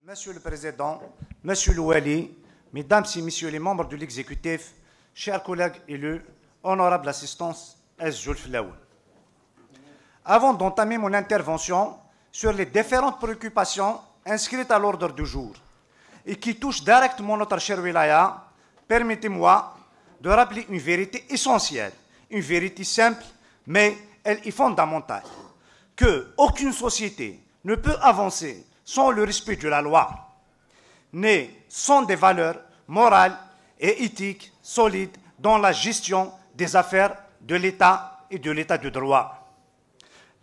Monsieur le Président, Monsieur Louali, Mesdames et Messieurs les membres de l'exécutif, chers collègues élus, honorable assistance, S-Julf Laoul. Avant d'entamer mon intervention sur les différentes préoccupations inscrites à l'ordre du jour et qui touchent directement notre cher wilaya, permettez-moi de rappeler une vérité essentielle, une vérité simple, mais elle est fondamentale, que aucune société ne peut avancer sans le respect de la loi, née sans des valeurs morales et éthiques solides dans la gestion des affaires de l'État et de l'État de droit.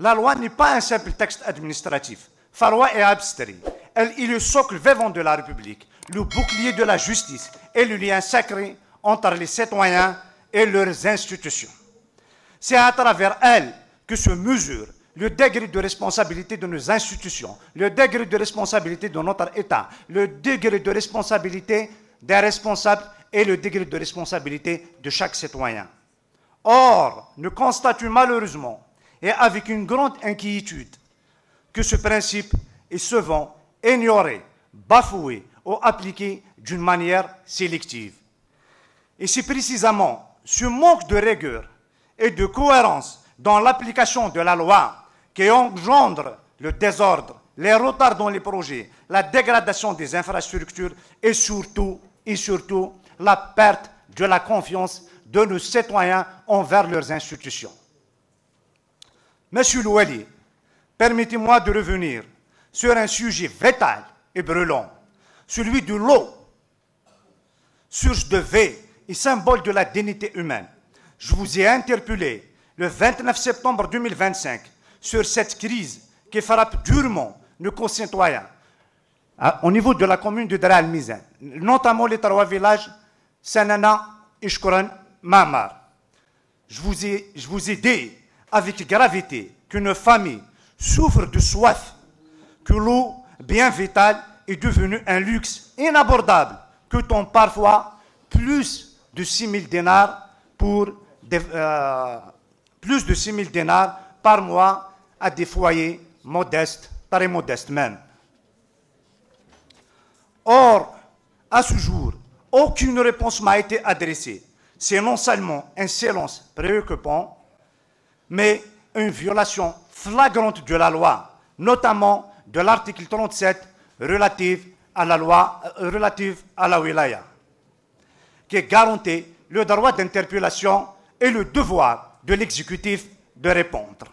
La loi n'est pas un simple texte administratif, farwa et abstrait. Elle est le socle vivant de la République, le bouclier de la justice et le lien sacré entre les citoyens et leurs institutions. C'est à travers elle que se mesure le degré de responsabilité de nos institutions, le degré de responsabilité de notre État, le degré de responsabilité des responsables et le degré de responsabilité de chaque citoyen. Or, nous constatons malheureusement et avec une grande inquiétude que ce principe est souvent ignoré, bafoué ou appliqué d'une manière sélective. Et c'est précisément ce manque de rigueur et de cohérence dans l'application de la loi qui engendre le désordre, les retards dans les projets, la dégradation des infrastructures et surtout la perte de la confiance de nos citoyens envers leurs institutions. Monsieur Louali, permettez-moi de revenir sur un sujet vital et brûlant, celui de l'eau, source de vie et symbole de la dignité humaine. Je vous ai interpellé le 29 septembre 2025 sur cette crise qui frappe durement nos concitoyens au niveau de la commune de Dara al-Mizan, notamment les trois villages Sanana, Ishkuran, Mamar. Je vous ai dit avec gravité qu'une famille souffre de soif, que l'eau bien vitale est devenue un luxe inabordable, que tombe parfois plus de 6 000 dinars par mois à des foyers modestes, très modestes même. Or, à ce jour, aucune réponse m'a été adressée. C'est non seulement un silence préoccupant, mais une violation flagrante de la loi, notamment de l'article 37 relatif à la wilaya, qui garantit le droit d'interpellation et le devoir de l'exécutif de répondre.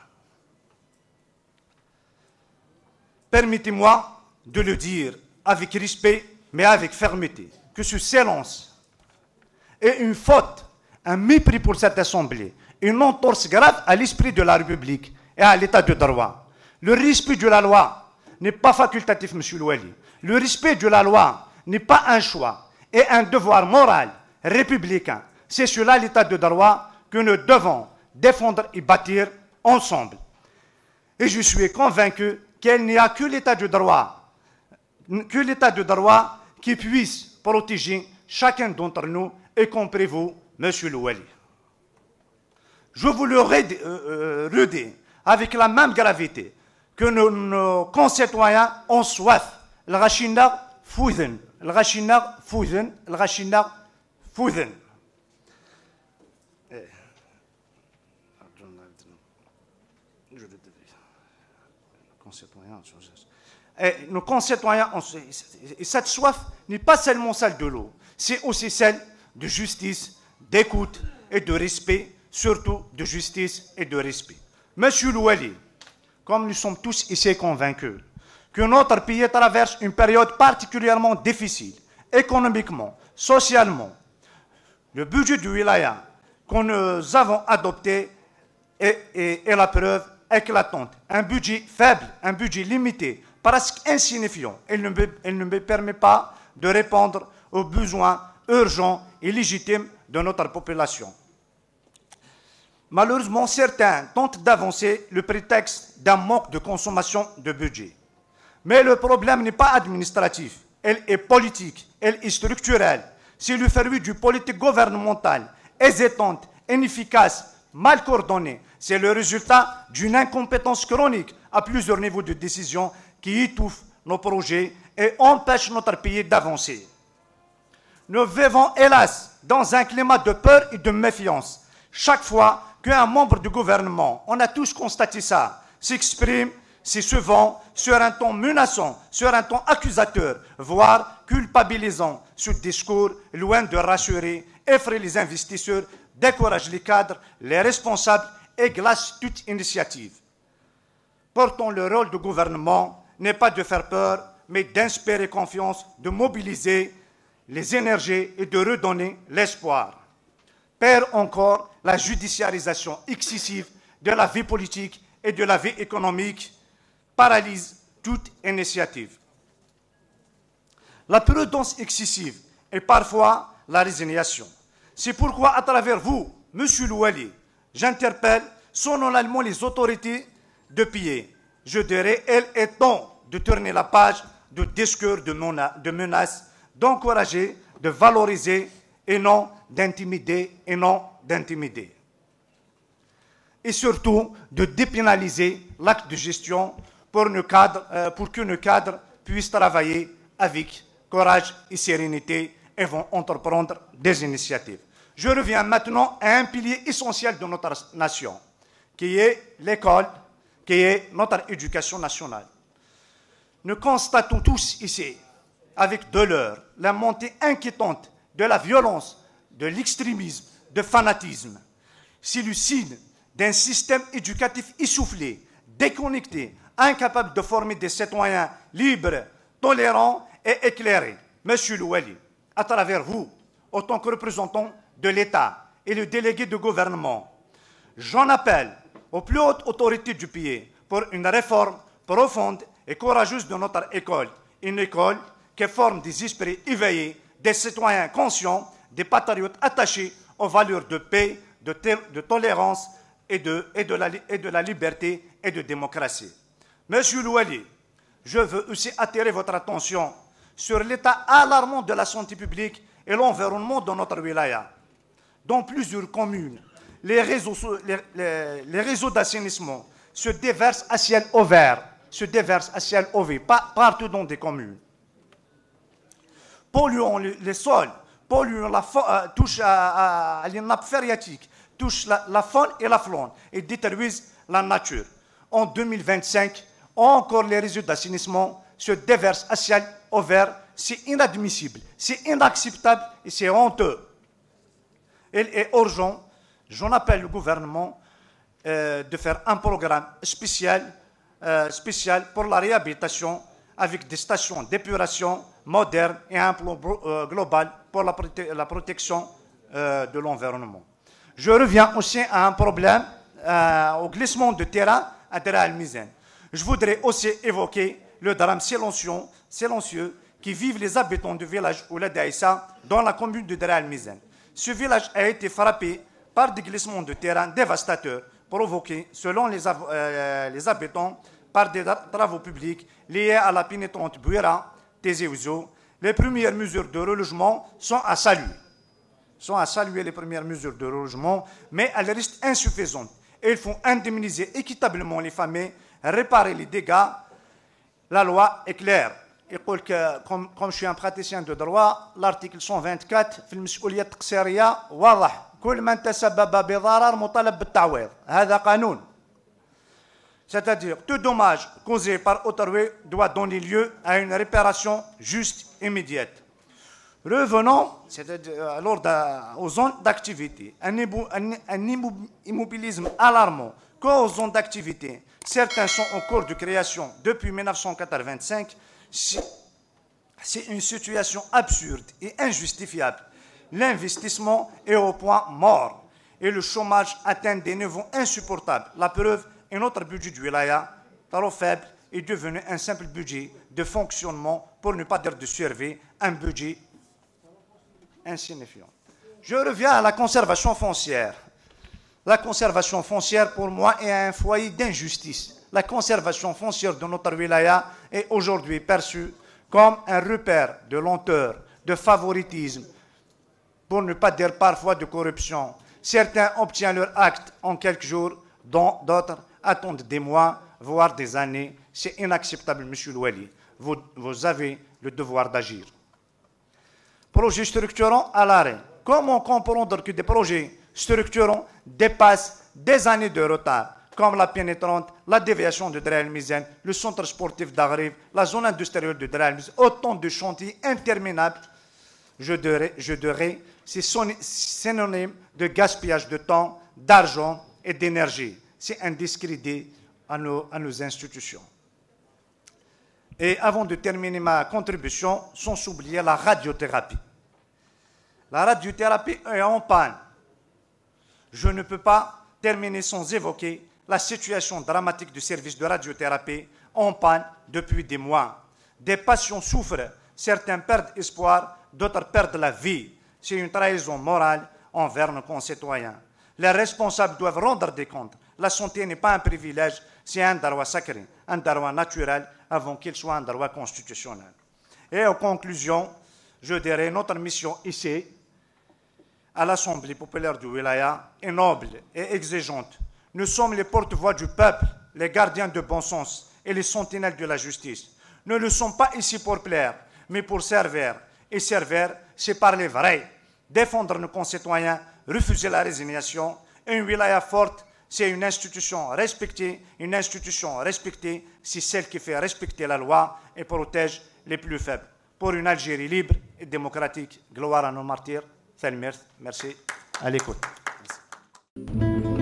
Permettez-moi de le dire avec respect, mais avec fermeté, que ce silence est une faute, un mépris pour cette Assemblée, une entorse grave à l'esprit de la République et à l'État de droit. Le respect de la loi n'est pas facultatif, M. Louali. Le respect de la loi n'est pas un choix et un devoir moral, républicain. C'est cela l'État de droit que nous devons défendre et bâtir ensemble. Et je suis convaincu qu'il n'y a que l'État de droit qui puisse protéger chacun d'entre nous, y compris vous, M. Louali. Je vous le redis avec la même gravité que nos concitoyens ont soif. Le Rachina Fouzen. Nos concitoyens ont et cette soif n'est pas seulement celle de l'eau, c'est aussi celle de justice, d'écoute et de respect, surtout de justice et de respect. Monsieur Louali, comme nous sommes tous ici convaincus que notre pays traverse une période particulièrement difficile, économiquement, socialement, le budget du wilaya que nous avons adopté est la preuve éclatante. Un budget faible, un budget limité, presque insignifiant. Il ne me permet pas de répondre aux besoins urgents et légitimes de notre population. Malheureusement, certains tentent d'avancer le prétexte d'un manque de consommation de budget. Mais le problème n'est pas administratif, il est politique, il est structurel. C'est le fruit du politique gouvernemental, hésitante, inefficace, mal coordonnée. C'est le résultat d'une incompétence chronique à plusieurs niveaux de décision qui étouffe nos projets et empêchent notre pays d'avancer. Nous vivons, hélas, dans un climat de peur et de méfiance. Chaque fois qu'un membre du gouvernement, on a tous constaté ça, s'exprime, c'est souvent sur un ton menaçant, sur un ton accusateur, voire culpabilisant. Ce discours, loin de rassurer, effraie les investisseurs, décourage les cadres, les responsables et glace toute initiative. Pourtant, le rôle du gouvernement n'est pas de faire peur, mais d'inspirer confiance, de mobiliser les énergies et de redonner l'espoir. Pire encore, la judiciarisation excessive de la vie politique et de la vie économique paralyse toute initiative. La prudence excessive et parfois la résignation. C'est pourquoi, à travers vous, Monsieur Louali, j'interpelle solennellement les autorités de pays. Je dirais, il est temps de tourner la page de discours de menaces, d'encourager, de valoriser et non d'intimider Et surtout, de dépénaliser l'acte de gestion pour que nos cadres puissent travailler avec courage et sérénité et vont entreprendre des initiatives. Je reviens maintenant à un pilier essentiel de notre nation, qui est l'école, qui est notre éducation nationale. Nous constatons tous ici, avec douleur, la montée inquiétante de la violence, de l'extrémisme, du fanatisme. C'est le signe d'un système éducatif essoufflé, déconnecté, incapable de former des citoyens libres, tolérants et éclairés. Monsieur Louali, à travers vous, autant que représentant de l'État et le délégué du gouvernement, j'en appelle aux plus hautes autorités du pays pour une réforme profonde et courageuse de notre école. Une école qui forme des esprits éveillés, des citoyens conscients, des patriotes attachés aux valeurs de paix, de tolérance et de la liberté et de démocratie. Monsieur Louali, je veux aussi attirer votre attention sur l'état alarmant de la santé publique et l'environnement de notre wilaya. Dans plusieurs communes, les réseaux d'assainissement se déversent à ciel ouvert, partout dans des communes. Polluant les sols, touchent à les nappes phréatiques, touchent la faune et la flore et détruisent la nature. En 2025, encore les réseaux d'assainissement se déversent à ciel ouvert. C'est inadmissible, c'est inacceptable et c'est honteux. Il est urgent, j'en appelle le gouvernement de faire un programme spécial pour la réhabilitation avec des stations d'épuration modernes et un plan global pour la protection de l'environnement. Je reviens aussi à un problème au glissement de terrain à Dera al-Mizan. Je voudrais aussi évoquer le drame silencieux qui vivent les habitants du village Oulad Aïssa dans la commune de Dera al-Mizan. Ce village a été frappé par des glissements de terrain dévastateurs provoqués, selon les habitants, par des travaux publics liés à la pénétrante Bouira, Tézéouzo. Les premières mesures de relogement sont à saluer. Les premières mesures de relogement, mais elles restent insuffisantes. Et il faut indemniser équitablement les familles, réparer les dégâts. La loi est claire. Comme je suis un praticien de droit, l'article 124 في المسؤولية التقصيرية واضح. كل من تسبب بضرر مطالب بالتعويض. هذا قانون. C'est-à-dire, tout dommage causé par autrui doit donner lieu à une réparation juste et immédiate. Revenons aux zones d'activité. Un immobilisme alarmant qu'aux zones d'activité. Certains sont en cours de création depuis 1985. C'est une situation absurde et injustifiable. L'investissement est au point mort et le chômage atteint des niveaux insupportables. La preuve est notre budget du wilaya, trop faible, est devenu un simple budget de fonctionnement, pour ne pas dire de survie, un budget insignifiant. Je reviens à la conservation foncière. La conservation foncière, pour moi, est un foyer d'injustice. La conservation foncière de notre wilaya est aujourd'hui perçue comme un repère de lenteur, de favoritisme, pour ne pas dire parfois de corruption. Certains obtiennent leur acte en quelques jours, d'autres attendent des mois, voire des années. C'est inacceptable, Monsieur Louali. Vous avez le devoir d'agir. Projets structurants à l'arrêt. Comment comprendre que des projets structurants dépassent des années de retard, comme la pénétrante, la déviation de Dera El Mizan, le centre sportif d'Agriv, la zone industrielle de Dera El Mizan, autant de chantiers interminables. Je dirais, c'est synonyme de gaspillage de temps, d'argent et d'énergie. C'est un discrédit à nos institutions. Et avant de terminer ma contribution, sans oublier la radiothérapie. La radiothérapie est en panne. Je ne peux pas terminer sans évoquer la situation dramatique du service de radiothérapie en panne depuis des mois. Des patients souffrent, certains perdent espoir, d'autres perdent la vie. C'est une trahison morale envers nos concitoyens. Les responsables doivent rendre des comptes. La santé n'est pas un privilège, c'est un droit sacré, un droit naturel avant qu'il soit un droit constitutionnel. Et en conclusion, je dirais notre mission ici, à l'Assemblée populaire du Wilaya, est noble et exigeante. Nous sommes les porte-voix du peuple, les gardiens de bon sens et les sentinelles de la justice. Nous ne sommes pas ici pour plaire, mais pour servir. Et servir, c'est parler vrai, défendre nos concitoyens, refuser la résignation. Une wilaya forte, c'est une institution respectée. Une institution respectée, c'est celle qui fait respecter la loi et protège les plus faibles. Pour une Algérie libre et démocratique, gloire à nos martyrs. Merci. À l'écoute. Merci.